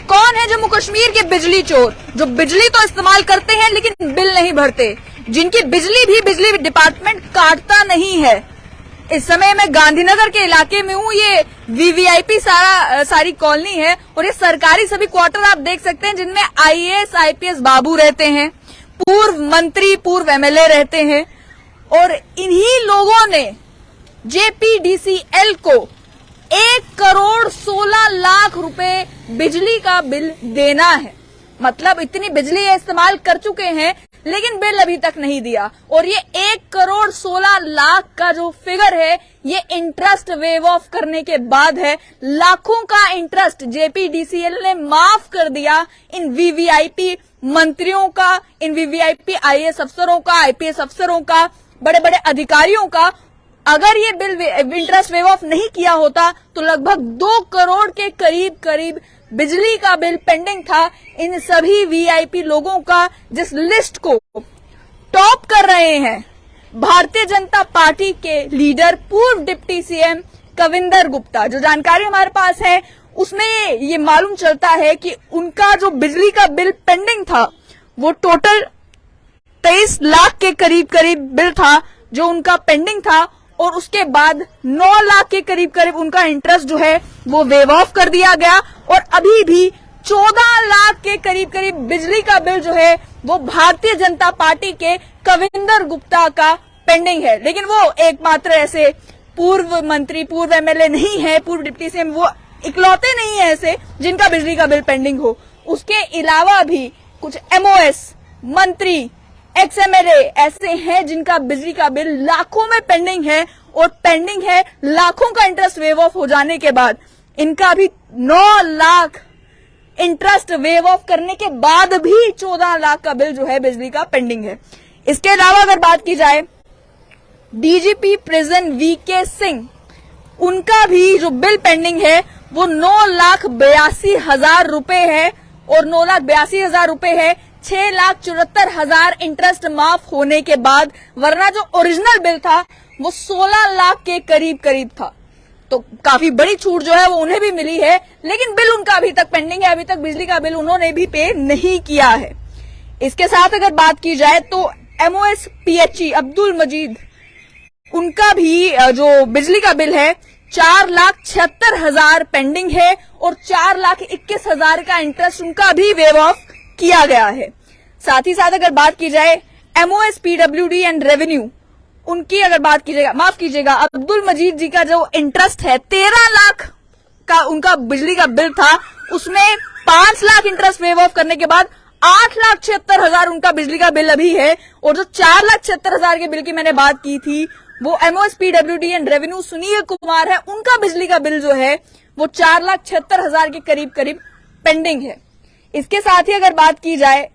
कौन है जम्मू कश्मीर के बिजली चोर, जो बिजली तो इस्तेमाल करते हैं लेकिन बिल नहीं भरते, जिनकी बिजली भी बिजली डिपार्टमेंट काटता नहीं है। इस समय मैं गांधीनगर के इलाके में हूँ। ये वीवीआईपी सारी कॉलोनी है और ये सरकारी सभी क्वार्टर आप देख सकते हैं, जिनमें आईएएस आईपीएस बाबू रहते हैं, पूर्व मंत्री पूर्व एमएलए रहते हैं। और इन्हीं लोगों ने जेपीडीसीएल को 1,16,00,000 रुपए बिजली का बिल देना है। मतलब इतनी बिजली ये इस्तेमाल कर चुके हैं लेकिन बिल अभी तक नहीं दिया। और ये 1,16,00,000 का जो फिगर है ये इंटरेस्ट वेव ऑफ करने के बाद है। लाखों का इंटरेस्ट जेपीडीसीएल ने माफ कर दिया इन वीवीआईपी मंत्रियों का, इन वीवीआईपी आईएएस अफसरों का, आईपीएस अफसरों का, बड़े बड़े अधिकारियों का। अगर ये बिल इंटरेस्ट वेव ऑफ नहीं किया होता तो लगभग 2 करोड़ के करीब बिजली का बिल पेंडिंग था इन सभी वीआईपी लोगों का, जिस लिस्ट को टॉप कर रहे हैं भारतीय जनता पार्टी के लीडर पूर्व डिप्टी सीएम कविंदर गुप्ता। जो जानकारी हमारे पास है उसमें ये मालूम चलता है कि उनका जो बिजली का बिल पेंडिंग था वो टोटल 23 लाख के करीब बिल था जो उनका पेंडिंग था। और उसके बाद 9 लाख के करीब उनका इंटरेस्ट जो है वो वेव ऑफ कर दिया गया। और अभी भी 14 लाख के करीब बिजली का बिल जो है वो भारतीय जनता पार्टी के कविंदर गुप्ता का पेंडिंग है। लेकिन वो एकमात्र ऐसे पूर्व मंत्री पूर्व एमएलए नहीं है, पूर्व डिप्टी सीएम, वो इकलौते नहीं है ऐसे जिनका बिजली का बिल पेंडिंग हो। उसके अलावा भी कुछ एमओएस मंत्री, एक्सएमएलए ऐसे हैं जिनका बिजली का बिल लाखों में पेंडिंग है। और पेंडिंग है लाखों का इंटरेस्ट वेव ऑफ हो जाने के बाद इनका भी 9 लाख इंटरेस्ट वेव ऑफ करने के बाद भी 14 लाख का बिल जो है बिजली का पेंडिंग है। इसके अलावा अगर बात की जाए डीजीपी प्रिजन वीके सिंह, उनका भी जो बिल पेंडिंग है वो 9,82,000 रुपए है। और 9,82,000 रुपए है 6,74,000 इंटरेस्ट माफ होने के बाद, वरना जो ओरिजिनल बिल था वो 16 लाख के करीब था। तो काफी बड़ी छूट जो है वो उन्हें भी मिली है, लेकिन बिल उनका अभी तक पेंडिंग है। अभी तक बिजली का बिल उन्होंने भी पे नहीं किया है। इसके साथ अगर बात की जाए तो एमओएस पीएचई अब्दुल मजीद, उनका भी जो बिजली का बिल है 4,76,000 पेंडिंग है। और 4,21,000 का इंटरेस्ट उनका भी वेव ऑफ किया गया है। साथ ही साथ अगर बात की जाए एमओएस पीडब्ल्यूडी एंड रेवेन्यू, उनकी अगर बात कीजिएगा, माफ कीजिएगा, अब्दुल मजीद जी का जो इंटरेस्ट है 13 लाख का उनका बिजली का बिल था, उसमें 5 लाख इंटरेस्ट वेव ऑफ करने के बाद 8,76,000 उनका बिजली का बिल अभी है। और जो 4,76,000 के बिल की मैंने बात की थी वो MOS PWD and revenue Sunil Kumar है, उनका बिजली का बिल जो है वो 4,76,000 के करीब पेंडिंग है। इसके साथ ही अगर बात की जाए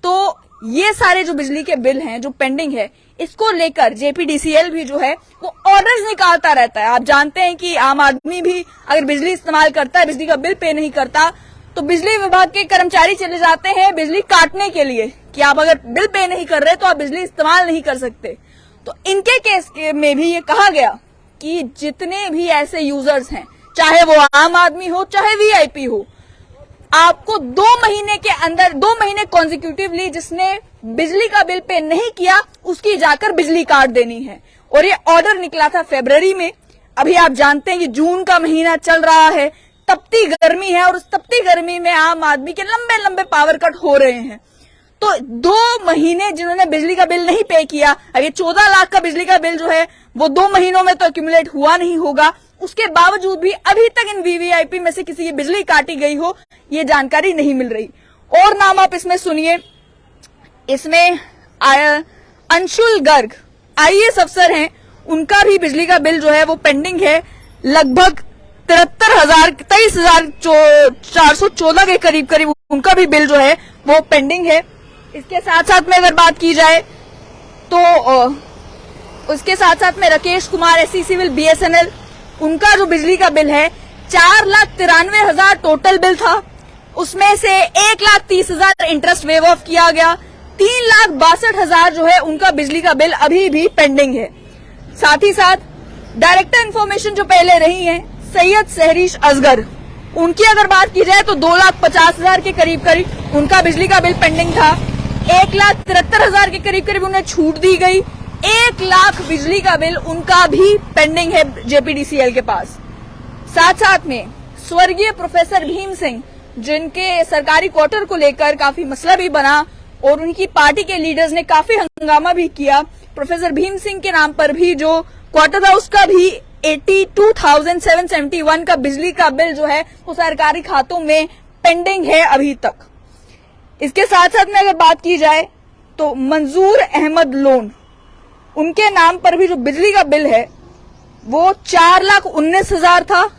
तो ये सारे जो बिजली के बिल हैं जो पेंडिंग है, इसको लेकर जेपीडीसीएल भी जो है वो ऑर्डर्स निकालता रहता है। आप जानते हैं कि आम आदमी भी अगर बिजली इस्तेमाल करता है, बिजली का बिल पे नहीं करता, तो बिजली विभाग के कर्मचारी चले जाते हैं बिजली काटने के लिए कि आप अगर बिल पे नहीं कर रहे तो आप बिजली इस्तेमाल नहीं कर सकते। तो इनके केस में भी ये कहा गया कि जितने भी ऐसे यूजर्स हैं, चाहे वो आम आदमी हो चाहे वीआईपी हो, आपको 2 महीने के अंदर 2 महीने कॉन्जिक्यूटिवली जिसने बिजली का बिल पे नहीं किया उसकी जाकर बिजली काट देनी है। और ये ऑर्डर निकला था फरवरी में। अभी आप जानते हैं कि जून का महीना चल रहा है, तपती गर्मी है और उस तपती गर्मी में आम आदमी के लंबे लंबे पावर कट हो रहे हैं। तो 2 महीने जिन्होंने बिजली का बिल नहीं पे किया, अब ये 14 लाख का बिजली का बिल जो है वो 2 महीनों में तो एक्यूमुलेट हुआ नहीं होगा। उसके बावजूद भी अभी तक इन वीवीआईपी में से किसी की बिजली काटी गई हो ये जानकारी नहीं मिल रही। और नाम आप इसमें सुनिए, इसमें अंशुल गर्ग आईएएस अफसर हैं, उनका भी बिजली का बिल जो है वो पेंडिंग है। लगभग 23,414 के करीब उनका भी बिल जो है वो पेंडिंग है। इसके साथ साथ में अगर बात की जाए तो उसके साथ साथ में Rakesh Kumar SC civil BSNL, उनका जो बिजली का बिल है 4,93,000 टोटल बिल था, उसमें से 1,30,000 इंटरेस्ट वेव ऑफ किया गया। 3,62,000 जो है उनका बिजली का बिल अभी भी पेंडिंग है। साथ ही साथ डायरेक्टर इन्फॉर्मेशन जो पहले रही है सैयद सहरीश असगर, उनकी अगर बात की जाए तो 2,50,000 के करीब करीब उनका बिजली का बिल पेंडिंग था। 1,73,000 के करीब करीब उन्हें छूट दी गई। 1 लाख बिजली का बिल उनका भी पेंडिंग है जेपीडीसीएल के पास। साथ साथ में स्वर्गीय प्रोफेसर भीम सिंह, जिनके सरकारी क्वार्टर को लेकर काफी मसला भी बना और उनकी पार्टी के लीडर्स ने काफी हंगामा भी किया। प्रोफेसर भीम सिंह के नाम पर भी जो क्वार्टर था उसका भी 82,771 का बिजली का बिल जो है वो सरकारी खातों में पेंडिंग है अभी तक। इसके साथ साथ में अगर बात की जाए तो मंजूर अहमद लोन, उनके नाम पर भी जो बिजली का बिल है वो 4,19,000 था।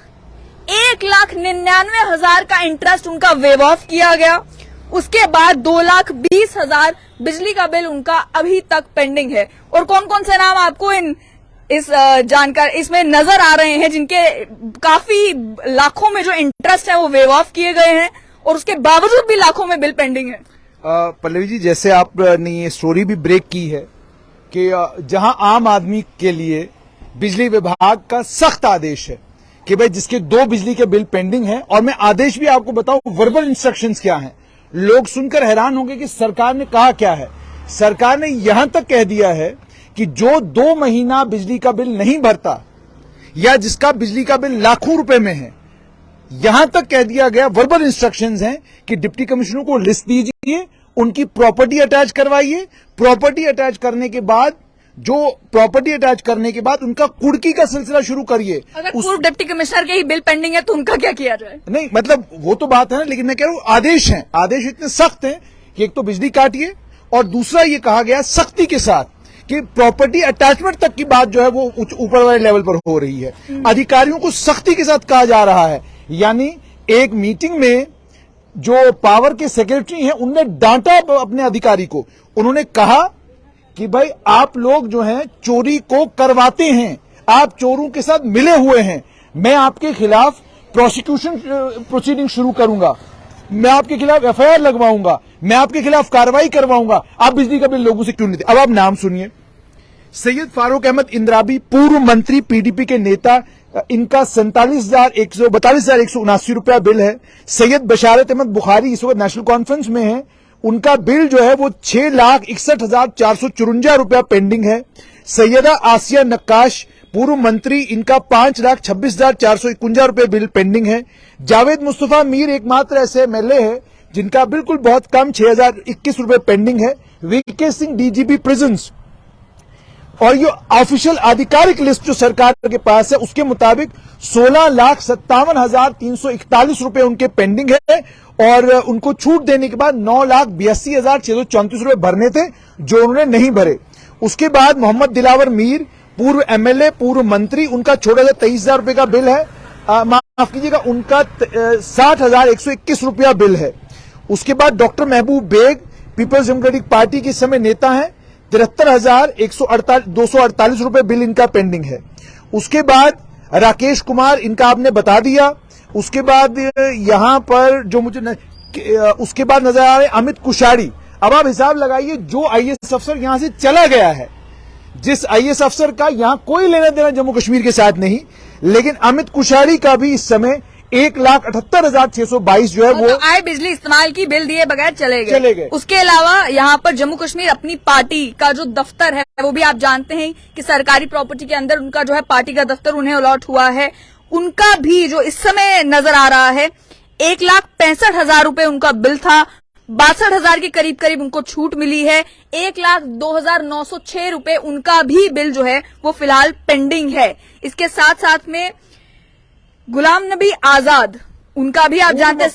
1,99,000 का इंटरेस्ट उनका वेव ऑफ किया गया। उसके बाद 2,20,000 बिजली का बिल उनका अभी तक पेंडिंग है। और कौन कौन से नाम आपको इस जानकार इसमें नजर आ रहे हैं जिनके काफी लाखों में जो इंटरेस्ट है वो वेव ऑफ किए गए हैं और उसके बावजूद भी लाखों में बिल पेंडिंग है। पल्लवी जी, जैसे आपने ये स्टोरी भी ब्रेक की है कि जहां आम आदमी के लिए बिजली विभाग का सख्त आदेश है कि भाई जिसके 2 बिजली के बिल पेंडिंग हैं, और मैं आदेश भी आपको बताऊं वर्बल इंस्ट्रक्शंस क्या हैं। लोग सुनकर हैरान होंगे कि सरकार ने कहा क्या है। सरकार ने यहां तक कह दिया है कि जो 2 महीना बिजली का बिल नहीं भरता या जिसका बिजली का बिल लाखों रुपए में है, यहां तक कह दिया गया, वर्बल इंस्ट्रक्शंस हैं कि डिप्टी कमिश्नर को लिस्ट दीजिए, उनकी प्रॉपर्टी अटैच करवाइए। प्रॉपर्टी अटैच करने के बाद उनका कुर्की का सिलसिला शुरू करिए। अगर पूर्व डिप्टी कमिश्नर के ही बिल पेंडिंग है तो उनका क्या किया जाए? नहीं, मतलब वो तो बात है ना, लेकिन मैं कह रहा हूं आदेश हैं, आदेश इतने सख्त हैं कि एक तो बिजली काटिए और दूसरा ये कहा गया सख्ती के साथ कि प्रॉपर्टी अटैचमेंट तक की बात जो है वो ऊपर वाले लेवल पर हो रही है। अधिकारियों को सख्ती के साथ कहा जा रहा है। यानी एक मीटिंग में जो पावर के सेक्रेटरी हैं उनने डांटा अपने अधिकारी को। उन्होंने कहा कि भाई आप लोग जो हैं चोरी को करवाते हैं, आप चोरों के साथ मिले हुए हैं, मैं आपके खिलाफ प्रोसिक्यूशन प्रोसीडिंग शुरू करूंगा, मैं आपके खिलाफ एफआईआर लगवाऊंगा, मैं आपके खिलाफ कार्रवाई करवाऊंगा। आप बिजली का बिल लोगों से क्यों नहीं देते? अब आप नाम सुनिए। सैयद फारूक अहमद इंद्राबी, पूर्व मंत्री पीडीपी के नेता, इनका 42,179 रुपया बिल है। सैयद बशारत अहमद बुखारी इस वक्त नेशनल कॉन्फ्रेंस में है, उनका बिल जो है वो 6,61,454 रुपया पेंडिंग है। सैयदा आसिया नक्काश, पूर्व मंत्री, इनका 5,26,451 रुपये बिल पेंडिंग है। जावेद मुस्तफा मीर एकमात्र ऐसे एमएलए है जिनका बिल्कुल बहुत कम 6,021 रुपये पेंडिंग है। वीके सिंह डीजीपी प्रिजन्स, और ये ऑफिशियल आधिकारिक लिस्ट जो सरकार के पास है उसके मुताबिक 16,57,341 रुपए उनके पेंडिंग है और उनको छूट देने के बाद 9,82,634 रुपए भरने थे जो उन्होंने नहीं भरे। उसके बाद मोहम्मद दिलावर मीर, पूर्व एमएलए, पूर्व मंत्री, उनका छोटा सा 23,000 रुपए का बिल है, माफ कीजिएगा, उनका 60,121 रुपया बिल है। उसके बाद डॉक्टर महबूब बेग, पीपल्स डेमोक्रेटिक पार्टी के समय नेता हैं, 73,248 रुपए बिल इनका पेंडिंग है। उसके बाद राकेश कुमार, इनका आपने बता दिया। उसके बाद यहां पर जो मुझे उसके बाद नजर आ रहे अमित कुशाड़ी। अब आप हिसाब लगाइए, जो आईएएस अफसर यहां से चला गया है, जिस आईएएस अफसर का यहां कोई लेना देना जम्मू कश्मीर के साथ नहीं, लेकिन अमित कुशाड़ी का भी इस समय 1,78,622 जो है वो आए बिजली इस्तेमाल की बिल दिए बगैर चले गए। उसके अलावा यहाँ पर जम्मू कश्मीर अपनी पार्टी का जो दफ्तर है वो भी आप जानते हैं कि सरकारी प्रॉपर्टी के अंदर उनका जो है पार्टी का दफ्तर उन्हें अलॉट हुआ है, उनका भी जो इस समय नजर आ रहा है 1,65,000 रुपए उनका बिल था। 62,000 के करीब करीब उनको छूट मिली है। 1,02,906 रुपए उनका भी बिल जो है वो फिलहाल पेंडिंग है। इसके साथ साथ में गुलाम नबी आजाद, उनका भी आप जानते हैं,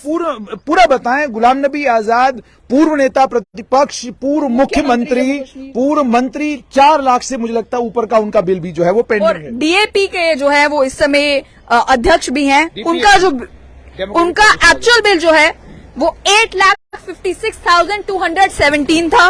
पूरा बताएं। गुलाम नबी आजाद, पूर्व नेता प्रतिपक्ष, पूर्व मुख्यमंत्री, पूर्व मंत्री, 4 लाख से मुझे लगता है ऊपर का उनका बिल भी जो है वो पेंडिंग है। डीएपी के जो है वो इस समय अध्यक्ष भी हैं, उनका एक्चुअल बिल जो है वो 8,56,217 था।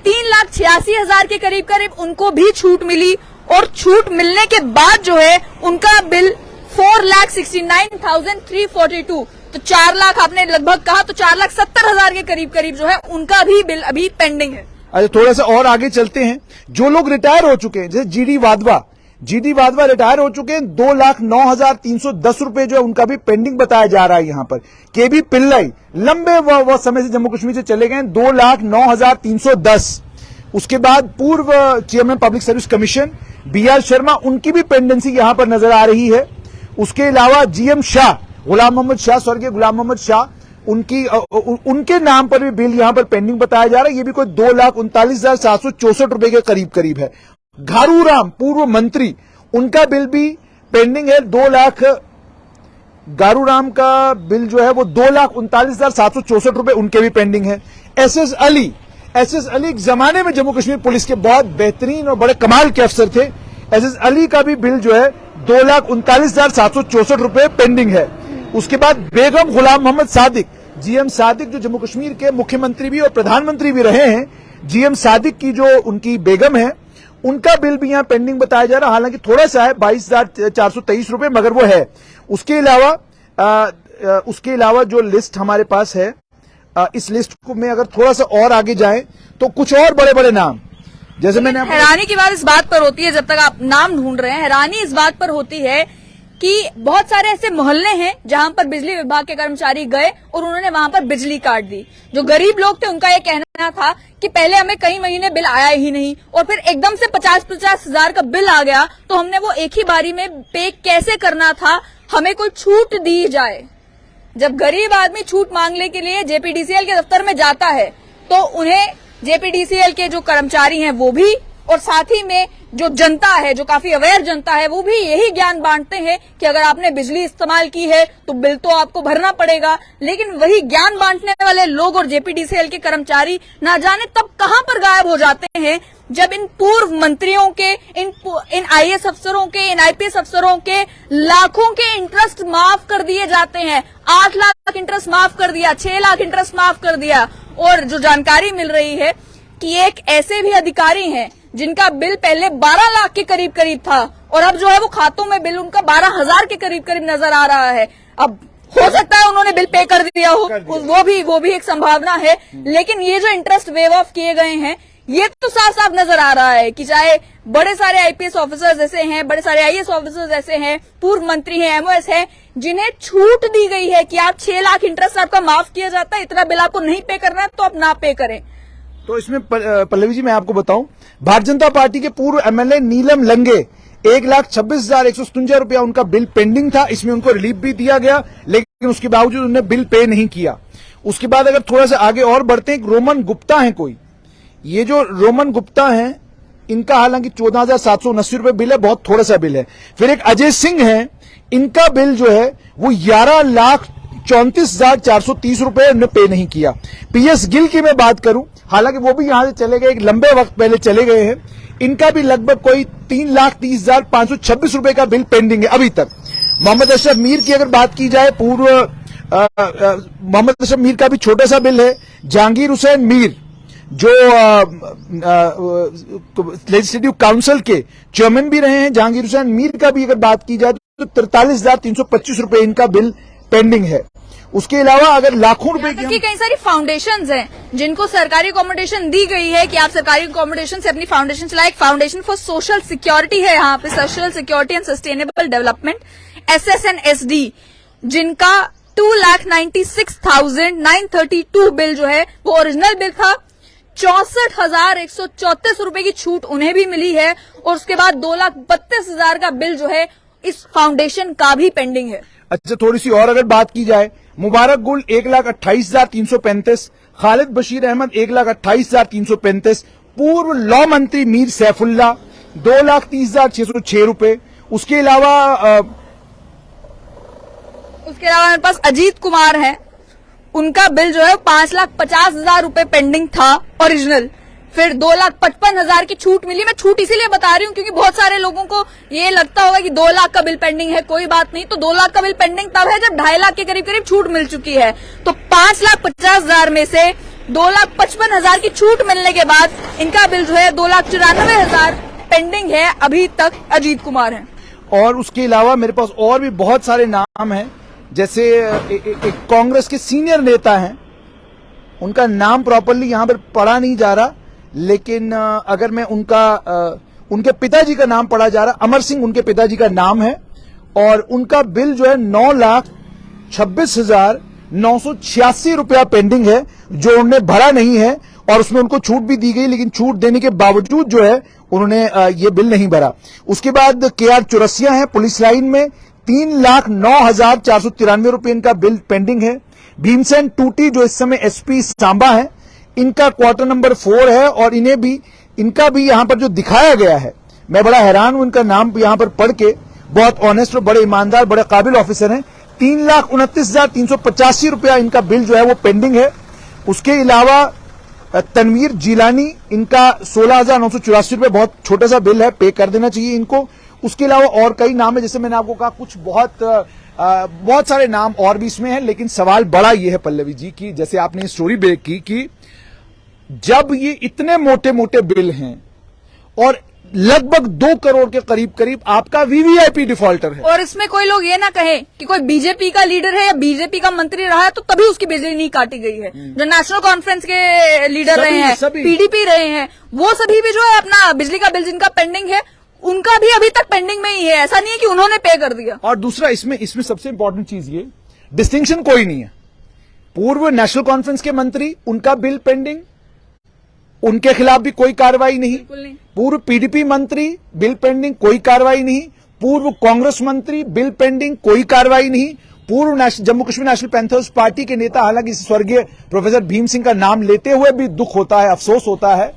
3,86,000 के करीब करीब उनको भी छूट मिली और छूट मिलने के बाद जो है उनका बिल 4,69,342, तो 4 लाख आपने लगभग कहा, तो 4,70,000 के करीब करीब जो है उनका भी बिल अभी पेंडिंग है। अच्छा, थोड़ा सा और आगे चलते हैं। जो लोग रिटायर हो चुके हैं, जैसे GD Wadhwa, GD Wadhwa retire हो चुके हैं, 2,09,310 रुपए जो है उनका भी पेंडिंग बताया जा रहा है। यहां पर केबी पिल्लाई लंबे वो समय से जम्मू कश्मीर से चले गए, 2,09,310। उसके बाद पूर्व chairman public service commission BR Sharma, उनकी भी पेंडेंसी यहां पर नजर आ रही है। उसके अलावा जीएम शाह, गुलाम मोहम्मद शाह, स्वर्गीय गुलाम मोहम्मद शाह, उनके नाम पर भी बिल यहां पर पेंडिंग बताया जा रहा है। ये भी कोई 2,39,764 रुपए के करीब है। घारू राम पूर्व मंत्री, उनका बिल भी पेंडिंग है। गारू राम का बिल जो है वो 2,39,764 रुपए उनके भी पेंडिंग है। एसएस अली एक जमाने में जम्मू कश्मीर पुलिस के बहुत बेहतरीन और बड़े कमाल के अफसर थे। एसएस अली का भी बिल जो है 2,39,764 रुपए पेंडिंग है। उसके बाद बेगम गुलाम मोहम्मद सादिक, जीएम सादिक जो जम्मू कश्मीर के मुख्यमंत्री भी और प्रधानमंत्री भी रहे हैं, जीएम सादिक की जो उनकी बेगम है, उनका बिल भी यहां पेंडिंग बताया जा रहा है। हालांकि थोड़ा सा है, 22,423 रुपए, मगर वो है। उसके अलावा जो लिस्ट हमारे पास है, इस लिस्ट को में अगर थोड़ा सा और आगे जाएं तो कुछ और बड़े बड़े नाम, जैसे मैंने हैरानी की बात इस बात पर होती है, जब तक आप नाम ढूंढ रहे हैं, हैरानी इस बात पर होती है कि बहुत सारे ऐसे मोहल्ले हैं जहां पर बिजली विभाग के कर्मचारी गए और उन्होंने वहां पर बिजली काट दी। जो गरीब लोग थे उनका ये कहना था कि पहले हमें कई महीने बिल आया ही नहीं और फिर एकदम से 50-50 हजार का बिल आ गया, तो हमने वो एक ही बारी में पे कैसे करना था, हमें कोई छूट दी जाए। जब गरीब आदमी छूट मांगने के लिए जेपीडीसीएल के दफ्तर में जाता है तो उन्हें जेपीडीसीएल के जो कर्मचारी हैं वो भी, और साथ ही में जो जनता है, जो काफी अवेयर जनता है, वो भी यही ज्ञान बांटते हैं कि अगर आपने बिजली इस्तेमाल की है तो बिल तो आपको भरना पड़ेगा। लेकिन वही ज्ञान बांटने वाले लोग और जेपीडीसीएल के कर्मचारी ना जाने तब कहां पर गायब हो जाते हैं, जब इन पूर्व मंत्रियों के, इन आईएएस अफसरों के, इन आईपीएस अफसरों के लाखों के इंटरेस्ट माफ कर दिए जाते हैं। 8 लाख इंटरेस्ट माफ कर दिया, 6 लाख इंटरेस्ट माफ कर दिया। और जो जानकारी मिल रही है कि एक ऐसे भी अधिकारी हैं जिनका बिल पहले 12 लाख के करीब था और अब जो है वो खातों में बिल उनका 12,000 के करीब नजर आ रहा है। अब हो सकता है उन्होंने बिल पे कर दिया हो, वो भी एक संभावना है। लेकिन ये जो इंटरेस्ट वेव ऑफ किए गए हैं, ये तो साफ साफ नजर आ रहा है कि चाहे बड़े सारे आईपीएस ऑफिसर्स ऐसे हैं, बड़े सारे आईएएस ऑफिसर्स ऐसे हैं, पूर्व मंत्री हैं, एमओएस हैं, जिन्हें छूट दी गई है कि आप 6 लाख इंटरेस्ट आपका माफ किया जाता है, इतना बिल आपको नहीं पे करना है तो आप ना पे करें। तो इसमें पल्लवी जी मैं आपको बताऊं, भारतीय जनता पार्टी के पूर्व एमएलए नीलम लंगे 1,26,157 रुपया उनका बिल पेंडिंग था। इसमें उनको रिलीफ भी दिया गया, लेकिन उसके बावजूद उन्होंने बिल पे नहीं किया। उसके बाद अगर थोड़ा सा आगे और बढ़ते हैं, रोमन गुप्ता है कोई, ये जो रोमन गुप्ता है, इनका हालांकि 14,779 रुपए बिल है, बहुत थोड़ा सा बिल है। फिर एक अजय सिंह है, इनका बिल जो है वो 11,34,430 रुपए उन्होंने पे नहीं किया। पीएस गिल की मैं बात करूं, हालांकि वो भी यहां से चले गए, एक लंबे वक्त पहले चले गए हैं, इनका भी लगभग कोई 3,30,526 रुपए का बिल पेंडिंग है अभी तक। मोहम्मद अशरफ मीर की अगर बात की जाए, पूर्व मोहम्मद अशरफ मीर का भी छोटा सा बिल है। जहांगीर हुसैन मीर जो लेजिस्लेटिव काउंसिल के चेयरमैन भी रहे हैं, जहांगीर हुसैन मीर का भी अगर बात की जाए तो 43,325 रुपए इनका बिल पेंडिंग है। उसके अलावा अगर लाखों रुपए की कई सारी फाउंडेशंस हैं जिनको सरकारी अकोमोडेशन दी गई है कि आप सरकारी अकोमोडेशन से अपनी फाउंडेशन चलाएं। एक फाउंडेशन फॉर सोशल सिक्योरिटी है यहाँ पे, social security and sustainable development, SSNSD, जिनका 2,96,932 बिल जो है वो ओरिजिनल बिल था। 64,134 रुपए की छूट उन्हें भी मिली है और उसके बाद 2,32,000 का बिल जो है इस फाउंडेशन का भी पेंडिंग है। अच्छा, थोड़ी सी और अगर बात की जाए, मुबारक गुल 1,28,335, खालिद बशीर अहमद 1,28,335, पूर्व लॉ मंत्री मीर सैफुल्ला 2,30,606 रुपए। उसके अलावा मेरे पास अजीत कुमार है, उनका बिल जो है 5,50,000 रुपए पेंडिंग था ओरिजिनल, फिर 2,55,000 की छूट मिली। मैं छूट इसीलिए बता रही हूँ क्योंकि बहुत सारे लोगों को ये लगता होगा कि 2 लाख का बिल पेंडिंग है, कोई बात नहीं। तो 2 लाख का बिल पेंडिंग तब है जब 2.5 लाख के करीब छूट मिल चुकी है। तो 5,50,000 में से 2,55,000 की छूट मिलने के बाद इनका बिल जो है 2,94,000 पेंडिंग है अभी तक। अजीत कुमार है। और उसके अलावा मेरे पास और भी बहुत सारे नाम हैं, जैसे एक कांग्रेस के सीनियर नेता हैं, उनका नाम प्रॉपरली यहां पर पढ़ा नहीं जा रहा, लेकिन अगर मैं उनके पिताजी का नाम पढ़ा जा रहा, अमर सिंह उनके पिताजी का नाम है, और उनका बिल जो है 9,26,986 रुपया पेंडिंग है, जो उन्होंने भरा नहीं है, और उसमें उनको छूट भी दी गई, लेकिन छूट देने के बावजूद जो है उन्होंने ये बिल नहीं भरा। उसके बाद KR चौरसिया है पुलिस लाइन में, 3,09,493 रुपये इनका बिल पेंडिंग है। भीमसेन टूटी जो इस समय SP सांबा है, इनका क्वार्टर नंबर 4 है, और इनका भी यहां पर जो दिखाया गया है, मैं बड़ा हैरान हूं इनका नाम यहां पर पढ़ के। बहुत ऑनेस्ट और बड़े ईमानदार, बड़े काबिल ऑफिसर हैं। 3,29,385 रुपया इनका बिल जो है वो पेंडिंग है। उसके अलावा तनवीर जिलानी, इनका 16,984 रुपये, बहुत छोटा सा बिल है, पे कर देना चाहिए इनको। उसके अलावा और कई नाम है, जैसे मैंने आपको कहा कुछ बहुत सारे नाम और भी इसमें हैं, लेकिन सवाल बड़ा ये है पल्लवी जी की, जैसे आपने स्टोरी ब्रेक की कि जब ये इतने मोटे मोटे बिल हैं और लगभग 2 करोड़ के करीब आपका VVIP डिफॉल्टर है, और इसमें कोई लोग ये ना कहे कि कोई बीजेपी का लीडर है या बीजेपी का मंत्री रहा है तो तभी उसकी बिजली नहीं काटी गई है। जो नेशनल कॉन्फ्रेंस के लीडर रहे हैं, PDP रहे हैं, वो सभी भी जो है अपना बिजली का बिल जिनका पेंडिंग है, उनका भी अभी तक पेंडिंग में ही है। ऐसा नहीं है कि उन्होंने पे कर दिया। और दूसरा इसमें सबसे इंपॉर्टेंट चीज ये, डिस्टिंक्शन कोई नहीं है। पूर्व नेशनल कॉन्फ्रेंस के मंत्री, उनका बिल पेंडिंग, उनके खिलाफ भी कोई कार्रवाई नहीं। पूर्व PDP मंत्री, बिल पेंडिंग, कोई कार्रवाई नहीं। पूर्व कांग्रेस मंत्री, बिल पेंडिंग, कोई कार्रवाई नहीं। पूर्व Jammu Kashmir national panthers party के नेता, हालांकि स्वर्गीय प्रोफेसर भीम सिंह का नाम लेते हुए भी दुख होता है, अफसोस होता है,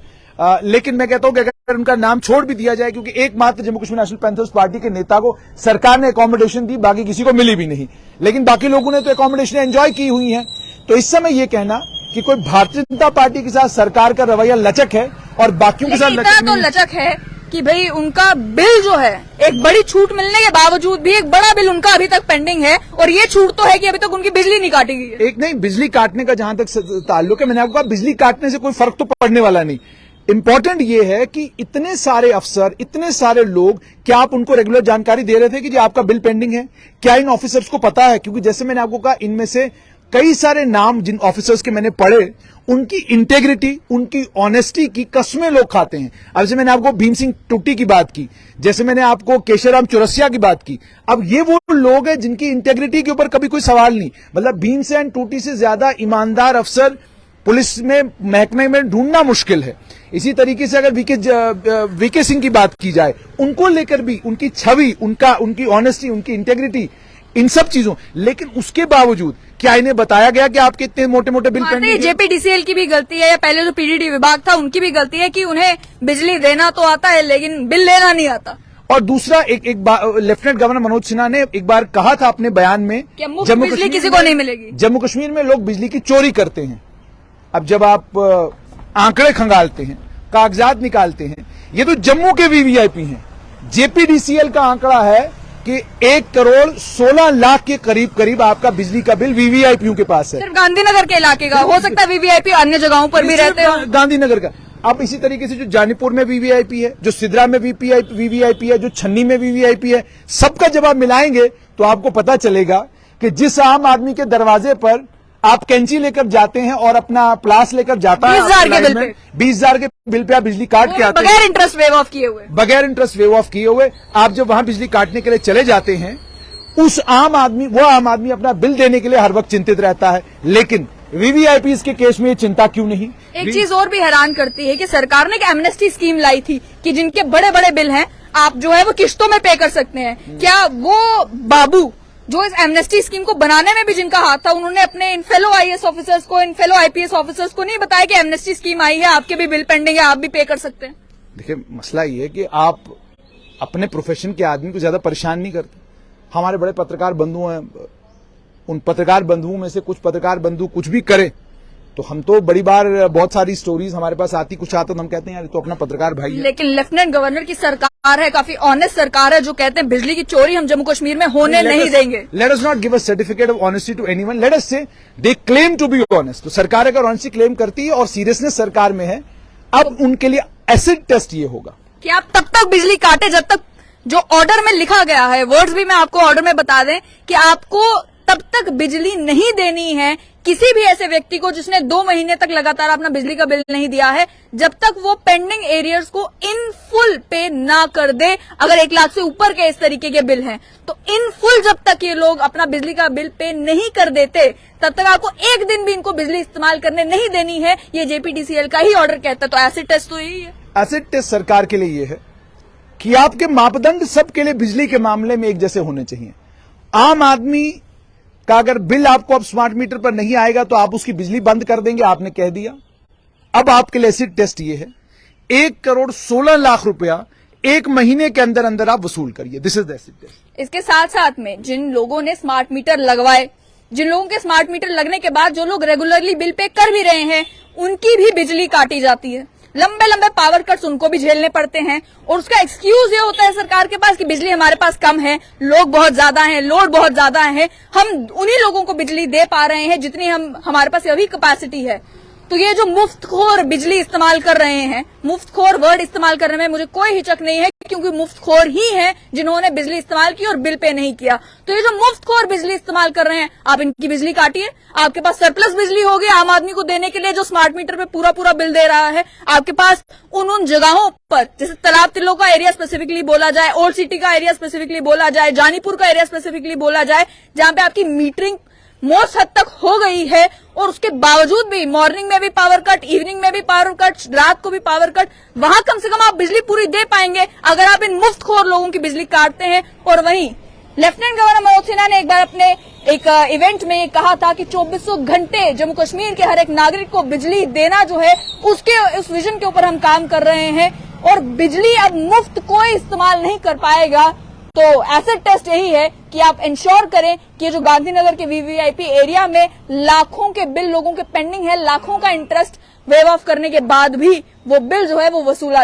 लेकिन मैं कहता हूं कि अगर उनका नाम छोड़ भी दिया जाए, क्योंकि एकमात्र Jammu Kashmir national panthers party के नेता को सरकार ने अकोमोडेशन दी, बाकी किसी को मिली भी नहीं, लेकिन बाकी लोगों ने तो अकोमोडेशन एंजॉय की हुई है। तो इस समय यह कहना कि कोई भारतीय जनता पार्टी के साथ सरकार का रवैया लचक है और बाकियों के साथ लचक है कि भाई उनका बिल जो है, एक बड़ी छूट मिलने के बावजूद भी एक बड़ा बिल उनका अभी तक पेंडिंग है, और ये छूट तो है कि अभी तक उनकी बिजली नहीं काटी गई है। एक नहीं, बिजली काटने का जहां तक ताल्लुक है, मैंने आपको कहा बिजली काटने से कोई फर्क तो पड़ने वाला नहीं। इंपॉर्टेंट ये है कि इतने सारे अफसर, इतने सारे लोग, क्या आप उनको रेगुलर जानकारी दे रहे थे कि जी आपका बिल पेंडिंग है? क्या इन ऑफिसर्स को पता है? क्योंकि जैसे मैंने आपको कहा, इनमें से कई सारे नाम जिन ऑफिसर्स के मैंने पढ़े, उनकी इंटेग्रिटी, उनकी ऑनेस्टी की कस्में लोग खाते हैं। अब जैसे मैंने आपको भीम सिंह टूटी की बात की, जैसे मैंने आपको केशवराम चौरसिया की बात की, अब ये वो लोग हैं जिनकी इंटेग्रिटी के ऊपर कभी कोई सवाल नहीं। मतलब भीम सिंह टूटी से ज्यादा ईमानदार अफसर पुलिस में, महकमे में ढूंढना मुश्किल है। इसी तरीके से अगर वीके सिंह की बात की जाए, उनको लेकर भी उनकी छवि, उनकी ऑनेस्टी, उनकी इंटेग्रिटी, इन सब चीजों, लेकिन उसके बावजूद क्या इन्हें बताया गया कि आपके इतने मोटे मोटे बिल पेंडिंग है? JPDCL की भी गलती है, या पहले जो PDD विभाग था उनकी भी गलती है कि उन्हें बिजली देना तो आता है लेकिन बिल लेना नहीं आता। और दूसरा, एक लेफ्टिनेंट गवर्नर मनोज सिन्हा ने एक बार कहा था अपने बयान में, जम्मू बिजली किसी को नहीं मिलेगी। जम्मू कश्मीर में लोग बिजली की चोरी करते हैं। अब जब आप आंकड़े खंगालते हैं, कागजात निकालते हैं, ये तो जम्मू के VVIP हैं। JPDCL का आंकड़ा है कि 1,16,00,000 के करीब आपका बिजली का बिल VVIPयों के पास है। सिर्फ गांधीनगर के इलाके का, हो सकता है VVIP अन्य जगहों पर भी रहते हो। गांधीनगर का। अब इसी तरीके से जो जानीपुर में VVIP है, जो सिदरा में VVIP है, जो छन्नी में VVIP है, सबका जब आप मिलाएंगे तो आपको पता चलेगा कि जिस आम आदमी के दरवाजे पर आप कैंची लेकर जाते हैं और अपना प्लास लेकर जाता है, 20,000 के बिल पे, 20,000 के बिल पे आप बिजली काट के आते हैं, बगैर इंटरेस्ट वेव ऑफ किए हुए, आप जब वहां बिजली काटने के लिए चले जाते हैं, वो आम आदमी अपना बिल देने के लिए हर वक्त चिंतित रहता है। लेकिन VVIPs के केस में ये चिंता क्यों नहीं? एक चीज और भी हैरान करती है कि सरकार ने एक एमनेस्टी स्कीम लाई थी कि जिनके बड़े बड़े बिल हैं, आप जो है वो किस्तों में पे कर सकते हैं। क्या वो बाबू जो इस एमनेस्टी स्कीम को बनाने में भी जिनका हाथ था, उन्होंने अपने इन फेलो IAS ऑफिसर्स को, इन फेलो IPS ऑफिसर्स को नहीं बताया कि एमनेस्टी स्कीम आई है, आपके भी बिल पेंडिंग है, आप भी पे कर सकते हैं? देखिए, मसला ये है कि आप अपने प्रोफेशन के आदमी को ज्यादा परेशान नहीं करते। हमारे बड़े पत्रकार बंधु हैं, उन पत्रकार बंधुओं में से कुछ पत्रकार बंधु कुछ भी करे तो हम तो बड़ी बार बहुत सारी स्टोरीज हमारे पास आती, कुछ आता तो हम कहते हैं यार तो अपना पत्रकार भाई है। लेकिन लेफ्टिनेंट गवर्नर की सरकार है, काफी ऑनेस्ट सरकार है, जो कहते हैं बिजली की चोरी हम जम्मू कश्मीर में होने नहीं देंगे। Let us not give a certificate of honesty to anyone, let us say they claim to be honest. तो सरकार अगर ऑनेस्टी क्लेम करती है और सीरियसनेस सरकार में है, अब उनके लिए एसिड टेस्ट ये होगा कि आप तब तक बिजली काटे जब तक जो ऑर्डर में लिखा गया है, वर्ड्स भी मैं आपको ऑर्डर में बता दें कि आपको तब तक बिजली नहीं देनी है किसी भी ऐसे व्यक्ति को जिसने 2 महीने तक लगातार अपना बिजली का बिल नहीं दिया है, जब तक वो पेंडिंग एरियर्स को इन फुल पे ना कर दे। अगर 1 लाख से ऊपर के इस तरीके के बिल हैं तो इन फुल जब तक ये लोग अपना बिजली का बिल पे नहीं कर देते, तब तक आपको एक दिन भी इनको बिजली इस्तेमाल करने नहीं देनी है। ये जेपीटीसीएल का ही ऑर्डर कहता है। तो एसिड टेस्ट तो यही है। एसिड टेस्ट सरकार के लिए ये है कि आपके मापदंड सबके लिए बिजली के मामले में एक जैसे होने चाहिए। आम आदमी का अगर बिल आपको अब स्मार्ट मीटर पर नहीं आएगा तो आप उसकी बिजली बंद कर देंगे, आपने कह दिया। अब आपके लिए एसिड टेस्ट ये है, 1,16,00,000 रुपया 1 महीने के अंदर अंदर आप वसूल करिए। This is the acid test. इसके साथ साथ में जिन लोगों ने स्मार्ट मीटर लगवाए, जिन लोगों के स्मार्ट मीटर लगने के बाद जो लोग रेगुलरली बिल पे कर भी रहे हैं, उनकी भी बिजली काटी जाती है। लंबे लंबे पावर कट्स उनको भी झेलने पड़ते हैं और उसका एक्सक्यूज ये होता है सरकार के पास कि बिजली हमारे पास कम है, लोग बहुत ज्यादा हैं, लोड बहुत ज्यादा है, हम उन्हीं लोगों को बिजली दे पा रहे हैं जितनी हमारे पास अभी कैपेसिटी है। तो ये जो मुफ्तखोर बिजली इस्तेमाल कर रहे हैं, मुफ्तखोर वर्ड इस्तेमाल करने में मुझे कोई हिचक नहीं है, क्योंकि मुफ्तखोर ही हैं जिन्होंने बिजली इस्तेमाल की और बिल पे नहीं किया। तो ये जो मुफ्तखोर बिजली इस्तेमाल कर रहे हैं, आप इनकी बिजली काटिए। आपके पास सरप्लस बिजली होगी आम आदमी को देने के लिए जो स्मार्ट मीटर पे पूरा पूरा बिल दे रहा है। आपके पास उन जगहों पर, जैसे तालाब तिल्लो का एरिया स्पेसिफिकली बोला जाए, ओल्ड सिटी का एरिया स्पेसिफिकली बोला जाए, जानीपुर का एरिया स्पेसिफिकली बोला जाए, जहां पे आपकी मीटरिंग मोस्ट हद तक हो गई है और उसके बावजूद भी मॉर्निंग में भी पावर कट, इवनिंग में भी पावर कट, रात को भी पावर कट, वहां कम से कम आप बिजली पूरी दे पाएंगे अगर आप इन मुफ्तखोर लोगों की बिजली काटते हैं। और वहीं लेफ्टिनेंट गवर्नर मनोज सिन्हा ने एक बार अपने एक इवेंट में कहा था कि 2400 घंटे जम्मू कश्मीर के हर एक नागरिक को बिजली देना जो है, उस विजन के ऊपर हम काम कर रहे हैं और बिजली अब मुफ्त कोई इस्तेमाल नहीं कर पाएगा। तो एसिड टेस्ट यही है कि आप इंश्योर करें कि जो गांधीनगर के वीवीआईपी एरिया में लाखों के बिल लोगों के पेंडिंग है, लाखों का इंटरेस्ट वेव ऑफ करने के बाद भी वो बिल जो है वो वसूला